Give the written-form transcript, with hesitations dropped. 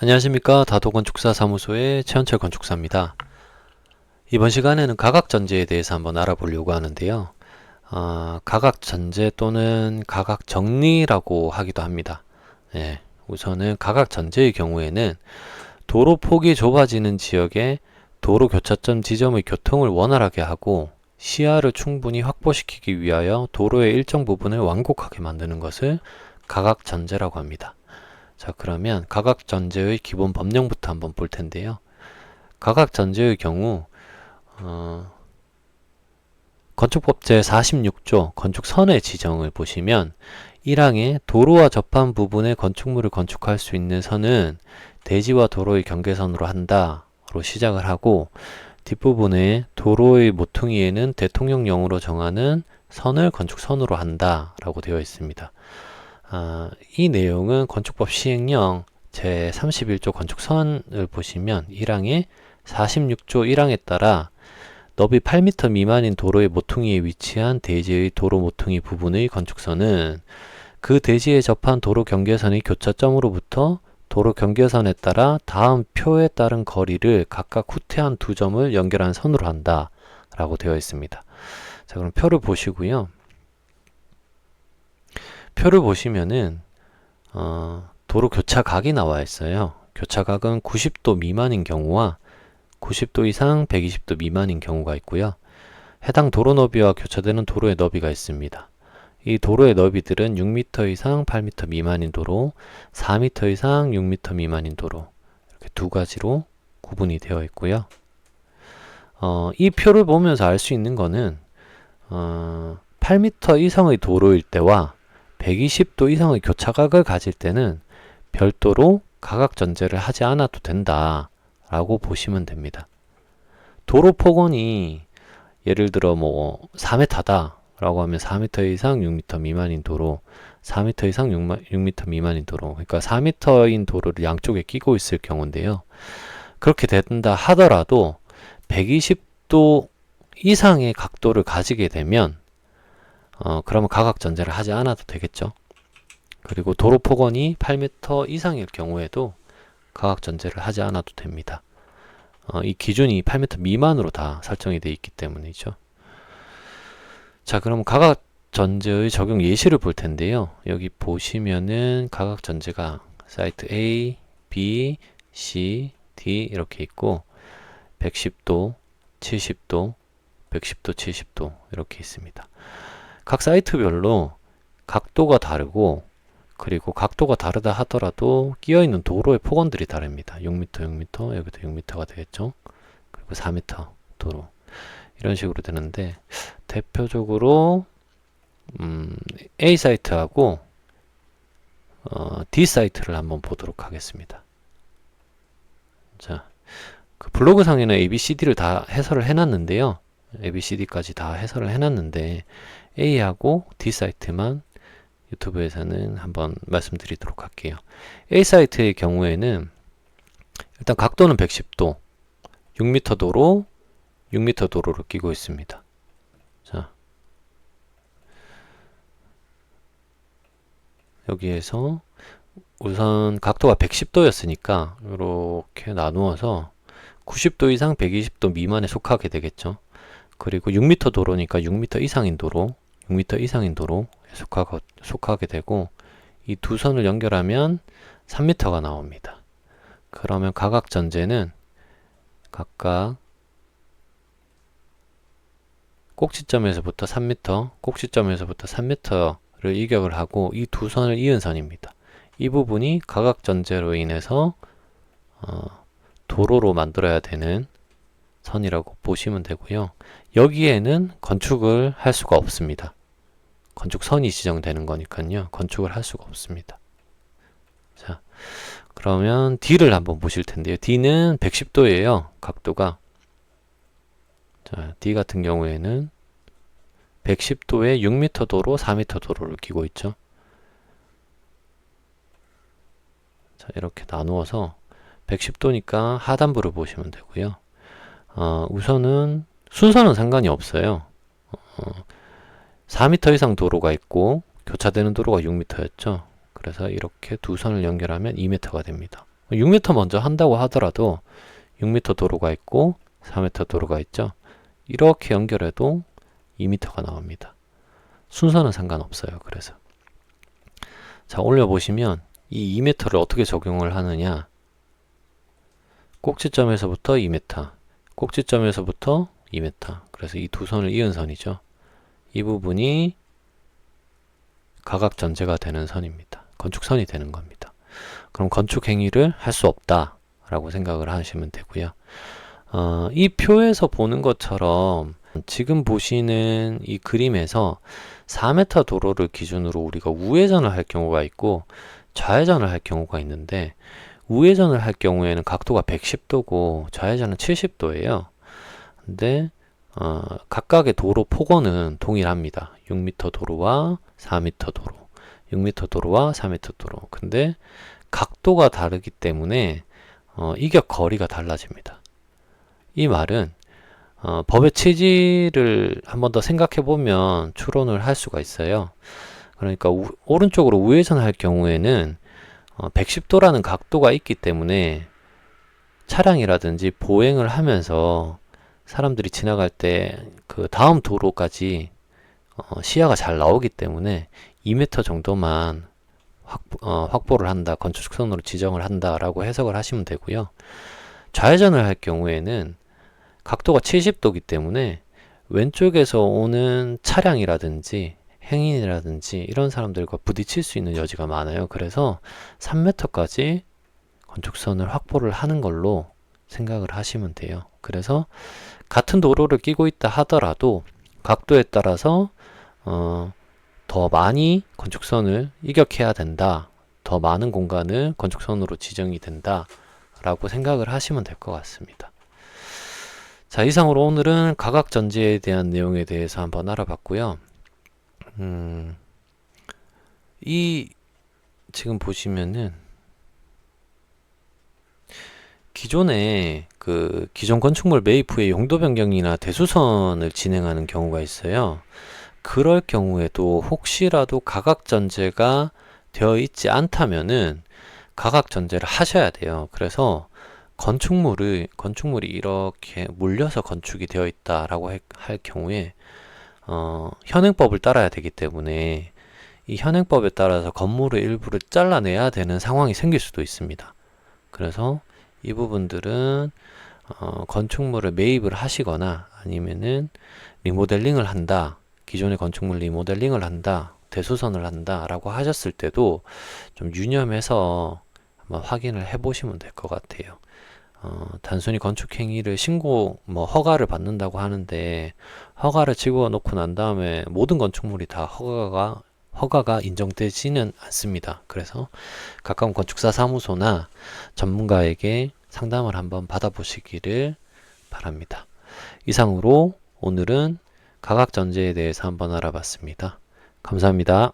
안녕하십니까. 다도건축사 사무소의 최현철 건축사입니다. 이번 시간에는 가각전제에 대해서 한번 알아보려고 하는데요. 가각전제 또는 가각정리라고 하기도 합니다. 우선은 가각전제의 경우에는 도로 폭이 좁아지는 지역에 도로 교차점 지점의 교통을 원활하게 하고 시야를 충분히 확보시키기 위하여 도로의 일정 부분을 완곡하게 만드는 것을 가각전제라고 합니다. 자, 그러면 가각전제의 기본 법령부터 한번 볼 텐데요. 가각전제의 경우 건축법 제46조 건축선의 지정을 보시면 1항에 도로와 접한 부분에 건축물을 건축할 수 있는 선은 대지와 도로의 경계선으로 한다로 시작을 하고, 뒷부분에 도로의 모퉁이에는 대통령령으로 정하는 선을 건축선으로 한다라고 되어 있습니다. 이 내용은 건축법 시행령 제31조 건축선을 보시면 1항에 46조 1항에 따라 너비 8m 미만인 도로의 모퉁이에 위치한 대지의 도로 모퉁이 부분의 건축선은 그 대지에 접한 도로 경계선의 교차점으로부터 도로 경계선에 따라 다음 표에 따른 거리를 각각 후퇴한 두 점을 연결한 선으로 한다 라고 되어 있습니다. 자, 그럼 표를 보시고요. 표를 보시면은 도로 교차각이 나와 있어요. 교차각은 90도 미만인 경우와 90도 이상 120도 미만인 경우가 있고요. 해당 도로 너비와 교차되는 도로의 너비가 있습니다. 이 도로의 너비들은 6m 이상 8m 미만인 도로, 4m 이상 6m 미만인 도로, 이렇게 두 가지로 구분이 되어 있고요. 이 표를 보면서 알 수 있는 거는 8m 이상의 도로일 때와 120도 이상의 교차각을 가질 때는 별도로 가각전제를 하지 않아도 된다 라고 보시면 됩니다. 도로 폭언이 예를 들어 4m다 라고 하면 4m 이상 6m 미만인 도로, 4m 이상 6m 미만인 도로, 그러니까 4m인 도로를 양쪽에 끼고 있을 경우인데요. 그렇게 된다 하더라도 120도 이상의 각도를 가지게 되면 그러면 가각전제를 하지 않아도 되겠죠. 그리고 도로 폭언이 8m 이상일 경우에도 가각전제를 하지 않아도 됩니다. 이 기준이 8m 미만으로 다 설정이 되어 있기 때문이죠. 자, 그럼 가각전제의 적용 예시를 볼 텐데요. 여기 보시면은 가각전제가 사이트 A, B, C, D 이렇게 있고 110도, 70도, 110도, 70도 이렇게 있습니다. 각 사이트별로 각도가 다르고, 그리고 각도가 다르다 하더라도 끼어있는 도로의 폭언들이 다릅니다. 6m, 6m, 여기도 6m가 되겠죠. 그리고 4m 도로 이런 식으로 되는데, 대표적으로 A 사이트하고 D 사이트를 한번 보도록 하겠습니다. 자, 그 블로그상에는 ABCD를 다 해설을 해놨는데요. ABCD까지 다 해설을 해놨는데 A하고 D 사이트만 유튜브에서는 한번 말씀드리도록 할게요. A 사이트의 경우에는 일단 각도는 110도, 6m 도로, 6m 도로를 끼고 있습니다. 자, 여기에서 우선 각도가 110도였으니까 이렇게 나누어서 90도 이상 120도 미만에 속하게 되겠죠. 그리고 6m 도로니까 6m 이상인 도로, 6m 이상인 도로에 속하게 되고, 이 두 선을 연결하면 3m가 나옵니다. 그러면 가각전제는 각각 꼭지점에서부터 3m, 꼭지점에서부터 3m를 이격을 하고 이 두 선을 이은 선입니다. 이 부분이 가각전제로 인해서 도로로 만들어야 되는 선이라고 보시면 되고요. 여기에는 건축을 할 수가 없습니다. 건축선이 지정되는 거니까요. 건축을 할 수가 없습니다. 자, 그러면 D를 한번 보실 텐데요. D는 110도예요. 각도가. 자, D 같은 경우에는 110도에 6m 도로, 4m 도로를 끼고 있죠. 자, 이렇게 나누어서 110도니까 하단부를 보시면 되고요. 우선은 순서는 상관이 없어요. 4m 이상 도로가 있고 교차되는 도로가 6m였죠. 그래서 이렇게 두 선을 연결하면 2m가 됩니다. 6m 먼저 한다고 하더라도 6m 도로가 있고 4m 도로가 있죠. 이렇게 연결해도 2m가 나옵니다. 순서는 상관없어요. 그래서 자, 올려보시면 이 2m를 어떻게 적용을 하느냐. 꼭지점에서부터 2m, 꼭지점에서부터 2m. 그래서 이 두 선을 이은 선이죠. 이 부분이 가각전제가 되는 선입니다. 건축선이 되는 겁니다. 그럼 건축 행위를 할 수 없다 라고 생각을 하시면 되고요. 이 표에서 보는 것처럼 지금 보시는 이 그림에서 4m 도로를 기준으로 우리가 우회전을 할 경우가 있고 좌회전을 할 경우가 있는데, 우회전을 할 경우에는 각도가 110도고 좌회전은 70도예요. 근데 각각의 도로 폭언은 동일합니다. 6m 도로와 4m 도로, 6m 도로와 4m 도로. 근데 각도가 다르기 때문에 이격 거리가 달라집니다. 이 말은 법의 취지를 한 번 더 생각해 보면 추론을 할 수가 있어요. 그러니까 오른쪽으로 우회전 할 경우에는 110도라는 각도가 있기 때문에 차량이라든지 보행을 하면서 사람들이 지나갈 때 그 다음 도로까지 시야가 잘 나오기 때문에 2m 정도만 확보를 한다, 건축선으로 지정을 한다라고 해석을 하시면 되고요. 좌회전을 할 경우에는 각도가 70도이기 때문에 왼쪽에서 오는 차량이라든지 행인이라든지 이런 사람들과 부딪힐 수 있는 여지가 많아요. 그래서 3m까지 건축선을 확보를 하는 걸로 생각을 하시면 돼요. 그래서 같은 도로를 끼고 있다 하더라도 각도에 따라서 더 많이 건축선을 이격해야 된다, 더 많은 공간을 건축선으로 지정이 된다 라고 생각을 하시면 될 것 같습니다. 자, 이상으로 오늘은 가각전제에 대한 내용에 대해서 한번 알아봤고요. 이 지금 보시면은 기존에 그 기존 건축물 매입 후에 용도 변경이나 대수선을 진행하는 경우가 있어요. 그럴 경우에도 혹시라도 가각전제가 되어 있지 않다면은 가각전제를 하셔야 돼요. 그래서 건축물이 이렇게 몰려서 건축이 되어 있다라고 할 경우에 현행법을 따라야 되기 때문에 이 현행법에 따라서 건물의 일부를 잘라내야 되는 상황이 생길 수도 있습니다. 그래서 이 부분들은 건축물을 매입을 하시거나 아니면은 리모델링을 한다, 기존의 건축물 리모델링을 한다, 대수선을 한다 라고 하셨을 때도 좀 유념해서 한번 확인을 해 보시면 될 것 같아요. 단순히 건축행위를 허가를 받는다고 하는데, 허가를 집어 놓고 난 다음에 모든 건축물이 다 허가가 인정되지는 않습니다. 그래서 가까운 건축사 사무소나 전문가에게 상담을 한번 받아보시기를 바랍니다. 이상으로 오늘은 가각전제에 대해서 한번 알아봤습니다. 감사합니다.